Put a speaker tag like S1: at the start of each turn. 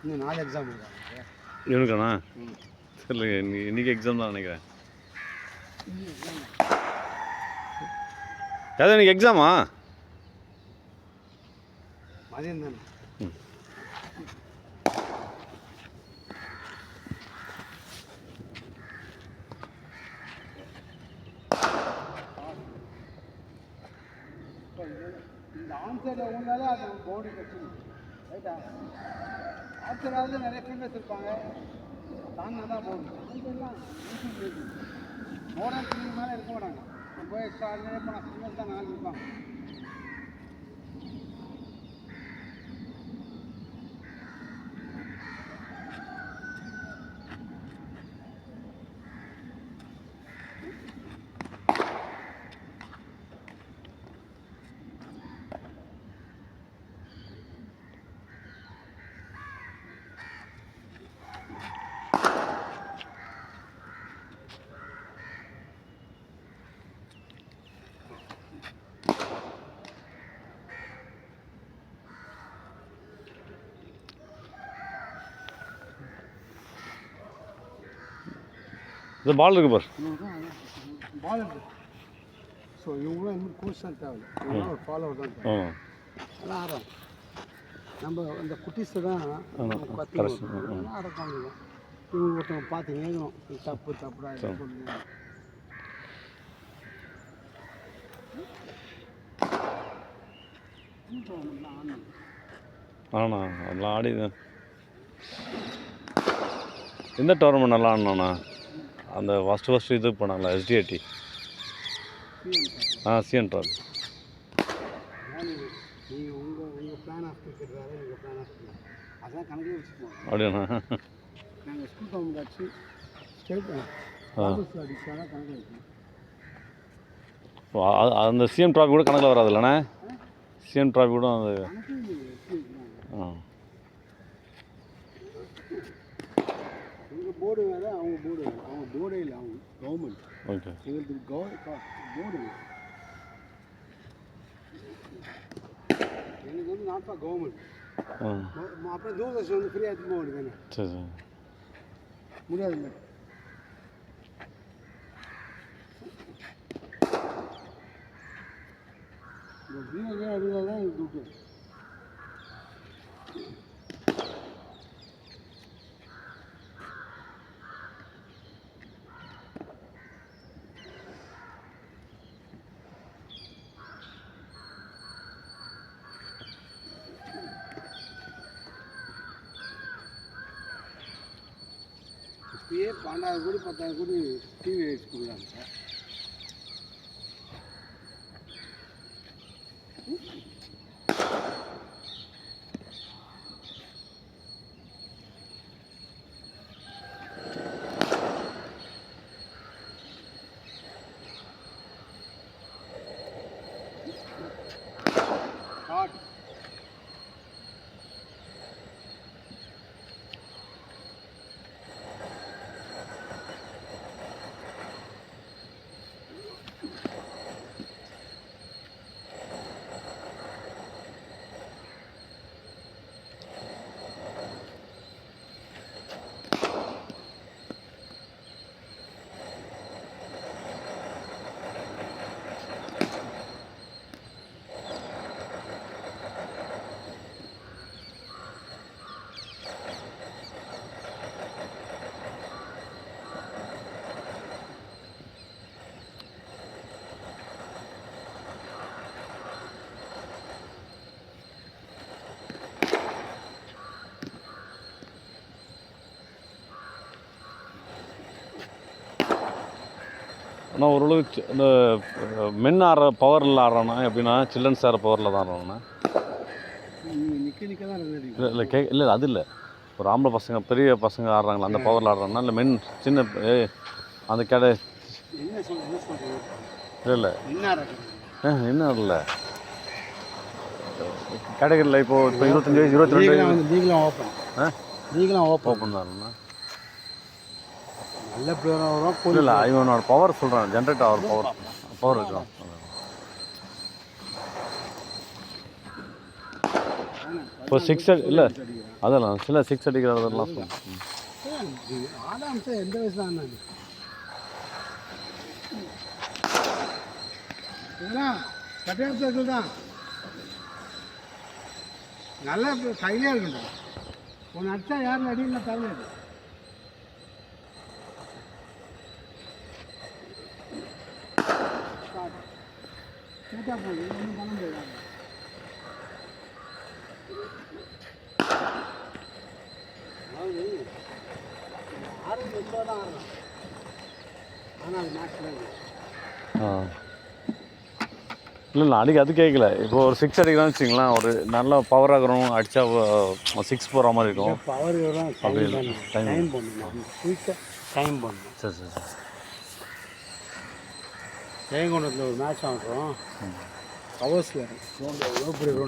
S1: இன்னும் 4 எக்ஸாம் இருக்கா
S2: இவனுக்காண்ணா? தெரியல, இன்னைக்கு எக்ஸாம் தான் நினைக்கிறேன். ஏதாவது இன்னைக்கு எக்ஸாமா?
S1: மதியம் தானே. இந்த ஆன்சரில் உங்களாலே அது பவுண்டரி கட்சிங்க ரைட்டா. ஆன்சராவது நிறைய ஃபீல்டர்ஸ் இருப்பாங்க, தாங்க தான் போகணும். ஆன்சர்லாம் மோடல் ஃபீல்டு மேலே இருக்க மாட்டாங்க. போய் எக்ஸ்ட்ரா போனால் ஃபீல்டர்ஸ் தான் 4 இருப்பாங்க.
S2: இது பால் இருக்கு பார்.
S1: பால் இருக்கு. ஸோ இவங்களும் இன்னும் கோச் தான் தேவை, இவங்களும் ஒரு ஃபாலோவர் தான் தேவை. அதெல்லாம் ஆடுறோம். நம்ம அந்த குட்டிஸை தான் பற்றி ஆடுறாங்க. இவங்க ஒருத்தவங்க பார்த்து நேங்கணும், தப்பு தப்புடா சொல்லி.
S2: ஆண்ணா அதெல்லாம் ஆடி எந்த டோர்னமெண்ட் நல்லா ஆடினாண்ணா? அந்த ஃபஸ்ட்டு இது போனாங்களா எஸ்டிஏடி? CN drop.
S1: நீங்கள் உங்கள் பிளான் ஆஃப் கிரிக்கெட் வேறு, எங்கள் பிளான் ஆஃப் கிரிக்கெட் அதெல்லாம் கணக்கில் வச்சுப்போம்.
S2: அப்படியாண்ணா?
S1: நாங்கள் ஸ்கூல் டவுன் அடிச்சு ஸ்டேட் அடிச்சாலும் கணக்கில் வைக்கணும்.
S2: அந்த சிஎம் ட்ராஃபி கூட கணக்கில் வராது இல்லைண்ணே? சிஎம் ட்ராஃபி கூட அது
S1: எங்கள் போர்டு வேறு, அவங்க போர்டு வேறு. அவங்க போர்டே இல்லை, அவங்க கவர்மெண்ட்.
S2: ஓகே.
S1: எங்களுக்கு போர்டு இல்லை. எனக்கு வந்து நாட் ஃபார் கவர்மெண்ட். அப்புறம் தூர்தர்ஷன் வந்து ஃப்ரீயாக எடுத்து போக வேண்டியது.
S2: சரி சரி.
S1: முடியாதுங்க. இந்த ஜீவனே அடிவாக தான் எனக்கு துட்டு. இப்பயே 12,000 கோடி 10,000 கோடி டிவி ரைட்ஸ் கொடுக்குறாங்க சார்.
S2: ஆனால் ஓரளவுக்கு இந்த மென் ஆடுற பவரில் ஆடுறானா எப்படின்னா சில்ட்ரன்ஸ் ஆடுற பவரில் தான் ஆடுறாங்கண்ணா? இல்லை இல்லை அது இல்லை, ஒரு ஆம்பளை பசங்க பெரிய பசங்க ஆடுறாங்களா அந்த பவரில் ஆடுறாங்கன்னா? இல்லை மென் சின்ன அந்த கடை இல்லை இல்லை என்ன ஆடல கேட்டகரியில் இப்போ 25 வயசு 22
S1: நீங்களும்
S2: ஓப்பன் தான்ண்ணா.
S1: நல்ல பிளேயராக
S2: இல்லை இவனோட பவர் சொல்கிறேன், ஜென்ரேட் ஆகிற பவர் இருக்கலாம். இப்போ சிக்ஸ் இல்லை அதெல்லாம் சில சிக்ஸ் அடிக்கிறதெல்லாம் சொல்லுங்கள்.
S1: ஆடாம்சம் எந்த வயசு தான் இதெல்லாம் கட்டையான சைக்கிள் தான் நல்லா கையிலே இருக்குண்டா. ஒன்று அடித்தா யாரும் அடியில் தரలేదు. கேட்டா போகுது ஒன்றும் பண்ண முடியாது. அதாவது 6 லட்சம் தான் ஆடுறோம். ஆனால் அது மேக்ஸில்
S2: இல்லை அடிக்க அது கேட்கல. இப்போ ஒரு சிக்ஸ் அடிக்கிறான்னு வச்சுங்களேன், ஒரு நல்ல பவர் ஆகிறோம் அடித்தா சிக்ஸ் போகிற மாதிரி இருக்கும்.
S1: பவர்
S2: அப்படி
S1: டைம் பண்ணணும். குயிக்காக டைம் பண்ணணும்.
S2: சரி சரி சரி.
S1: ஜெயங்கொண்டத்தில் ஒரு மேட்ச் ஆடுறோம். ஹவர்ஸில் எவ்வளோ பெரிய